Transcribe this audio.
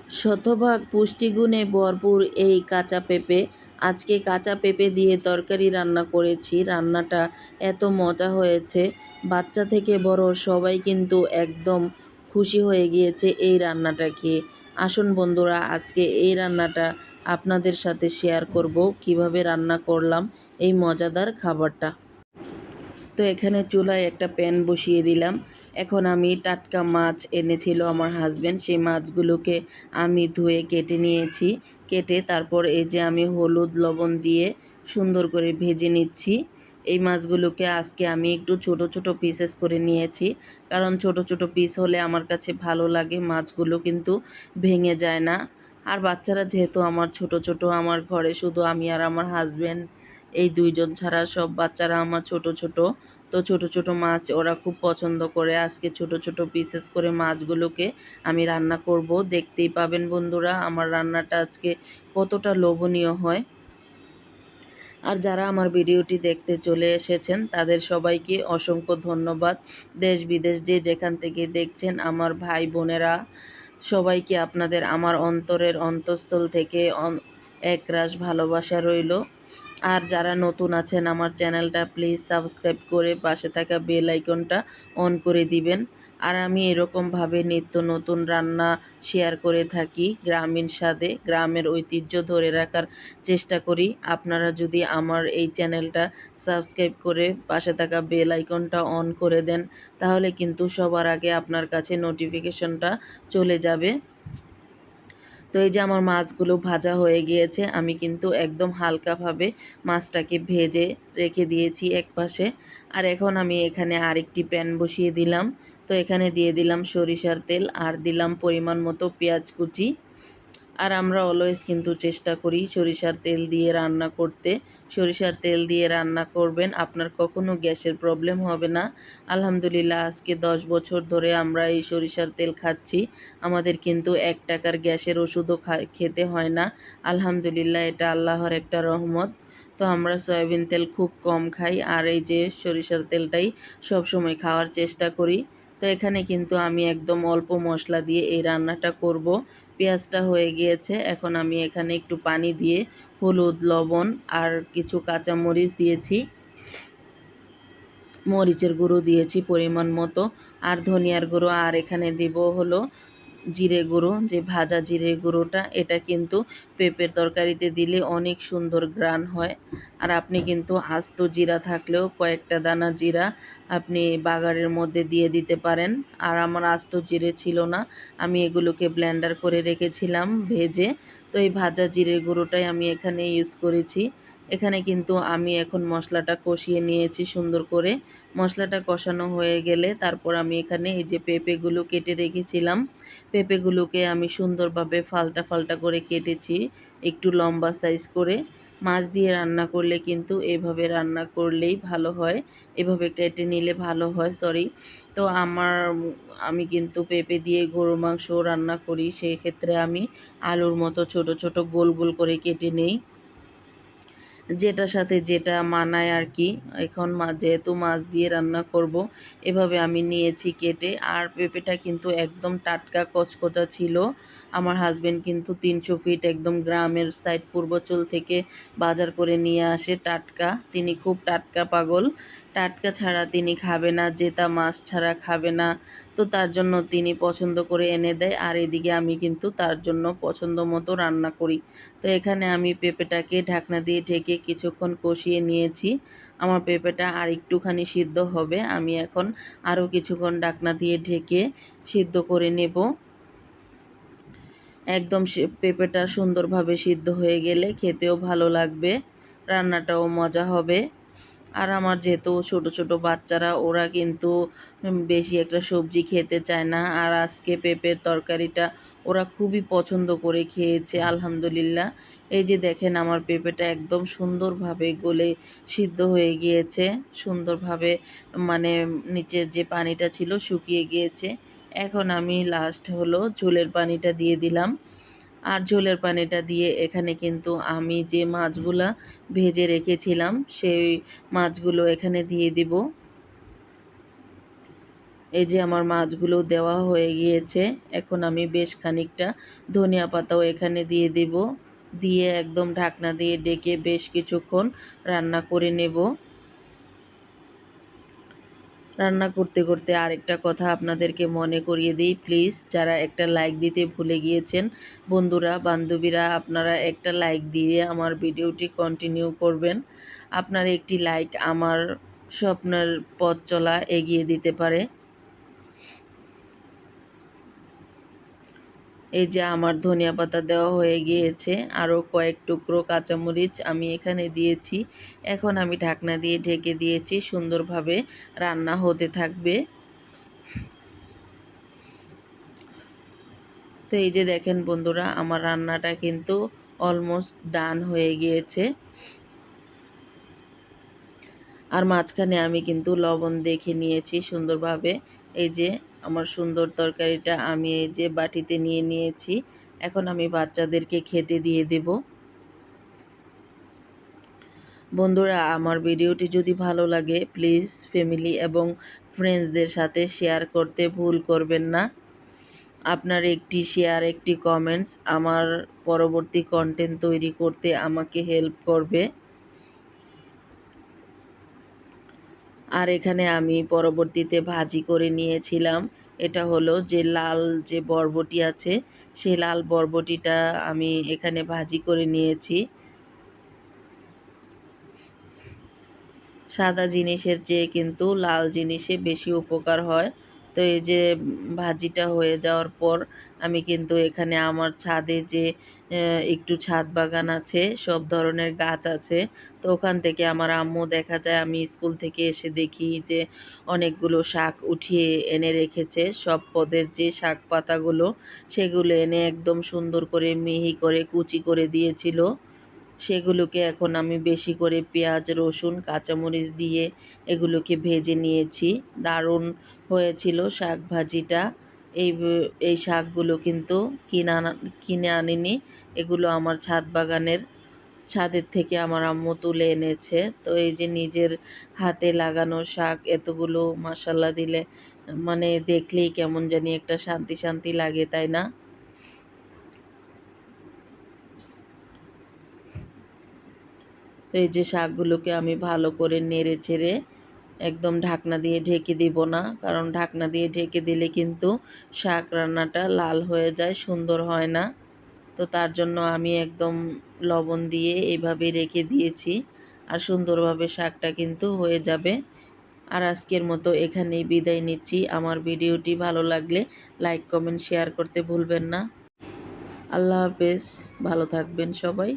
শতভাগ পুষ্টিগুণে ভরপুর এই কাঁচা পেঁপে। আজকে কাঁচা পেঁপে দিয়ে তরকারি রান্না করেছি। রান্নাটা এত মজা হয়েছে, বাচ্চা থেকে বড় সবাই কিন্তু একদম খুশি হয়ে গিয়েছে এই রান্নাটা খেয়ে। আসুন বন্ধুরা, আজকে এই রান্নাটা আপনাদের সাথে শেয়ার করব, কিভাবে রান্না করলাম এই মজাদার খাবারটা। তো এখানে চুলায় একটা প্যান বসিয়ে দিলাম। এখন আমি টাটকা মাছ এনেছিল আমার হাজব্যান্ড, সেই মাছগুলোকে আমি ধুয়ে কেটে নিয়েছি। কেটে তারপর এই যে আমি হলুদ লবণ দিয়ে সুন্দর করে ভেজে নিচ্ছি। এই মাছগুলোকে আজকে আমি একটু ছোট ছোট পিসেস করে নিয়েছি, কারণ ছোট ছোট পিস হলে আমার কাছে ভালো লাগে, মাছগুলো কিন্তু ভেঙে যায় না। আর বাচ্চারা যেহেতু আমার ছোট ছোট, আমার ঘরে শুধু আমি আর আমার হাজব্যান্ড, এই দুইজন ছাড়া সব বাচ্চারা আমার ছোট ছোট। তো ছোট ছোট মাছ ওরা খুব পছন্দ করে। আজকে ছোট ছোট পিসেস করে মাছগুলোকে আমি রান্না করব। দেখতেই পাবেন বন্ধুরা আমার রান্নাটা আজকে কতটা লোভনীয় হয়। আর যারা আমার ভিডিওটি দেখতে চলে এসেছেন তাদের সবাইকে অসংখ্য ধন্যবাদ। দেশ বিদেশ যে যেখান থেকে দেখছেন আমার ভাই বোনেরা, সবাইকে আপনাদের আমার অন্তরের অন্তঃস্থল থেকে একরাশ ভালোবাসা রইল। আর যারা নতুন আছেন আমার চ্যানেলটা প্লিজ সাবস্ক্রাইব করে পাশে থাকা বেল আইকনটা অন করে দিবেন। আর আমি এরকমভাবে নিত্য নতুন রান্না শেয়ার করে থাকি, গ্রামীণ স্বাদে গ্রামের ঐতিহ্য ধরে রাখার চেষ্টা করি। আপনারা যদি আমার এই চ্যানেলটা সাবস্ক্রাইব করে পাশে থাকা বেল আইকনটা অন করে দেন, তাহলে কিন্তু সবার আগে আপনার কাছে নোটিফিকেশনটা চলে যাবে। তো এই যে আমার মাছগুলো ভাজা হয়ে গিয়েছে, আমি কিন্তু একদম হালকাভাবে মাছটাকে ভেজে রেখে দিয়েছি একপাশে। আর এখন আমি এখানে আরেকটি প্যান বসিয়ে দিলাম। তো এখানে দিয়ে দিলাম সরিষার তেল আর দিলাম পরিমাণ মতো পেঁয়াজ কুচি। আর আমরা অলওয়েজ কিন্তু চেষ্টা করি সরিষার তেল দিয়ে রান্না করতে। সরিষার তেল দিয়ে রান্না করবেন, আপনার কখনো গ্যাসের প্রবলেম হবে না। আলহামদুলিল্লাহ আজকে 10 বছর ধরে আমরা এই সরিষার তেল খাচ্ছি। আমাদের কিন্তু 1 টাকার গ্যাসের ওষুধও খেতে হয় না। আলহামদুলিল্লাহ, এটা আল্লাহর একটা রহমত। তো আমরা সয়াবিন তেল খুব কম খাই, আর এই যে সরিষার তেলটাই সবসময় খাওয়ার চেষ্টা করি। তো এখানে কিন্তু আমি একদম অল্প মশলা দিয়ে এই রান্নাটা করব। পেঁয়াজটা হয়ে গিয়েছে, এখন আমি এখানে একটু পানি দিয়ে হলুদ লবণ আর কিছু কাঁচা মরিচ দিয়েছি, মরিচের গুঁড়ো দিয়েছি পরিমাণ মতো, আর ধনিয়ার গুঁড়ো, আর এখানে দিব হলো জিরে গুঁড়ো, যে ভাজা জিরে গুঁড়োটা, এটা কিন্তু পেঁপের তরকারিতে দিলে অনেক সুন্দর ঘ্রাণ হয়। আর আপনি কিন্তু আস্ত জিরা থাকলেও কয়েকটা দানা জিরা আপনি বাগারের মধ্যে দিয়ে দিতে পারেন। আর আমার আস্ত জিরে ছিল না, আমি এগুলোকে ব্লেন্ডার করে রেখেছিলাম ভেজে। তো এই ভাজা জিরে গুঁড়োটাই আমি এখানে ইউজ করেছি। এখানে কিন্তু আমি এখন মশলাটা কষিয়ে নিয়েছি সুন্দর করে। মশলাটা কষানো হয়ে গেলে তারপর আমি এখানে এই যে পেঁপেগুলো কেটে রেখেছিলাম, পেঁপেগুলোকে আমি সুন্দরভাবে ফালটা ফালটা করে কেটেছি, একটু লম্বা সাইজ করে। মাছ দিয়ে রান্না করলে কিন্তু এভাবে রান্না করলেই ভালো হয়, এভাবে কেটে নিলে ভালো হয়, সরি। তো আমি কিন্তু পেঁপে দিয়ে গরুর মাংস রান্না করি, সেই ক্ষেত্রে আমি আলুর মতো ছোট ছোট গোল গোল করে কেটে নেই, যেটার সাথে যেটা মানায় আর কি। এখন যেহেতু মাছ দিয়ে রান্না করব, এভাবে আমি নিয়েছি কেটে। আর পেঁপেটা কিন্তু একদম টাটকা কচকচা ছিল। আমার হাজবেন্ড কিন্তু 300 ফিট একদম গ্রামের সাইড পূর্বচল থেকে বাজার করে নিয়ে আসে টাটকা। তিনি খুব টাটকা পাগল, টাটকা ছাড়া তিনি খাবে না, জেতা মাছ ছাড়া খাবে না। তো তার জন্য তিনি পছন্দ করে এনে দেয়, আর এদিকে আমি কিন্তু তার জন্য পছন্দ মতো রান্না করি। তো এখানে আমি পেঁপেটাকে ঢাকনা দিয়ে ঢেকে কিছুক্ষণ কষিয়ে নিয়েছি। আমার পেঁপেটা আর একটুখানি সিদ্ধ হবে, আমি এখন আরও কিছুক্ষণ ঢাকনা দিয়ে ঢেকে সিদ্ধ করে নেব। একদম পেঁপেটা সুন্দরভাবে সিদ্ধ হয়ে গেলে খেতেও ভালো লাগবে, রান্নাটাও মজা হবে। আর আমার যেহেতু ছোট ছোট বাচ্চারা, ওরা কিন্তু বেশি একটা সবজি খেতে চায় না। আর আজকে পেঁপের তরকারিটা ওরা খুবই পছন্দ করে খেয়েছে আলহামদুলিল্লাহ। এই যে দেখেন আমার পেঁপেটা একদম সুন্দরভাবে গলে সিদ্ধ হয়ে গিয়েছে, সুন্দরভাবে, মানে নিচের যে পানিটা ছিল শুকিয়ে গিয়েছে। এখন আমি লাস্ট হলো ঝোলের পানিটা দিয়ে দিলাম। আর ঝোলের পানিটা দিয়ে এখানে কিন্তু আমি যে মাছগুলা ভেজে রেখেছিলাম সেই মাছগুলো এখানে দিয়ে দিব। এই যে আমার মাছগুলো দেওয়া হয়ে গিয়েছে। এখন আমি বেশ খানিকটা ধনিয়া পাতাও এখানে দিয়ে দেব। দিয়ে একদম ঢাকনা দিয়ে ডেকে বেশ কিছুক্ষণ রান্না করে নেব। রান্না করতে করতে আরেকটা কথা আপনাদেরকে মনে করিয়ে দিই, প্লিজ যারা একটা লাইক দিতে ভুলে গিয়েছেন, বন্ধুরা বান্ধবীরা আপনারা একটা লাইক দিয়ে আমার ভিডিওটি কন্টিনিউ করবেন। আপনার একটি লাইক আমার স্বপ্নের পথ চলা এগিয়ে দিতে পারে। এই যে আমার ধনিয়া পাতা দেওয়া হয়ে গিয়েছে, আরও কয়েক টুকরো কাঁচামরিচ আমি এখানে দিয়েছি। এখন আমি ঢাকনা দিয়ে ঢেকে দিয়েছি, সুন্দরভাবে রান্না হতে থাকবে। তো এই যে দেখেন বন্ধুরা, আমার রান্নাটা কিন্তু অলমোস্ট ডান হয়ে গিয়েছে। আর মাঝখানে আমি কিন্তু লবণ দেখে নিয়েছি সুন্দরভাবে। এই যে আমার সুন্দর তরকারিটা আমি এই যে বাটিতে নিয়ে নিয়েছি। এখন আমি বাচ্চাদেরকে খেতে দিয়ে দেব। বন্ধুরা আমার ভিডিওটি যদি ভালো লাগে প্লিজ ফ্যামিলি এবং ফ্রেন্ডসদের সাথে শেয়ার করতে ভুল করবেন না। আপনার একটি শেয়ার, একটি কমেন্টস আমার পরবর্তী কন্টেন্ট তৈরি করতে আমাকে হেল্প করবে। আর এখানে আমি পরবর্তীতে ভাজি করে নিয়েছিলাম। এটা হলো যে লাল যে বরবটি আছে, সেই লাল বরবটিটা আমি এখানে ভাজি করে নিয়েছি। সাদা জিনিসের চেয়ে কিন্তু লাল জিনিসে বেশি উপকার হয়। তো এই যে ভাজিটা হয়ে যাওয়ার পর আমি কিন্তু এখানে আমার ছাদে যে একটু ছাদ বাগান আছে, সব ধরনের গাছ আছে। তো ওখান থেকে আমার আম্মু দেখা যায় আমি স্কুল থেকে এসে দেখি যে অনেকগুলো শাক উঠিয়ে এনে রেখেছে। সব পদের যে শাক পাতাগুলো সেগুলো এনে একদম সুন্দর করে মিহি করে কুচি করে দিয়েছিল। সেগুলোকে এখন আমি বেশি করে পেঁয়াজ, রসুন, কাঁচামরিচ দিয়ে এগুলোকে ভেজে নিয়েছি। দারুণ হয়েছিল শাক ভাজিটা। এই শাকগুলো কিন্তু কিনে আনিনি। এগুলো আমার ছাদ বাগানের ছাদের থেকে আমার আম্মু তুলে এনেছে। তো এই যে নিজের হাতে লাগানো শাক এতগুলো মাশাল্লাহ দিলে মানে দেখলেই কেমন জানি একটা শান্তি শান্তি লাগে, তাই না? তো এই যে শাকগুলোকে আমি ভালো করে নেড়ে চেড়ে একদম ঢাকনা দিয়ে ঢেকে দিব না, কারণ ঢাকনা দিয়ে ঢেকে দিলে কিন্তু শাক রান্নাটা লাল হয়ে যায়, সুন্দর হয় না। তো তার জন্য আমি একদম লবণ দিয়ে এইভাবে রেখে দিয়েছি। আর সুন্দরভাবে শাকটা কিন্তু হয়ে যাবে। আর আজকের মতো এখানেই বিদায় নিচ্ছি। আমার ভিডিওটি ভালো লাগলে লাইক, কমেন্ট, শেয়ার করতে ভুলবেন না। আল্লাহ হাফেজ, ভালো থাকবেন সবাই।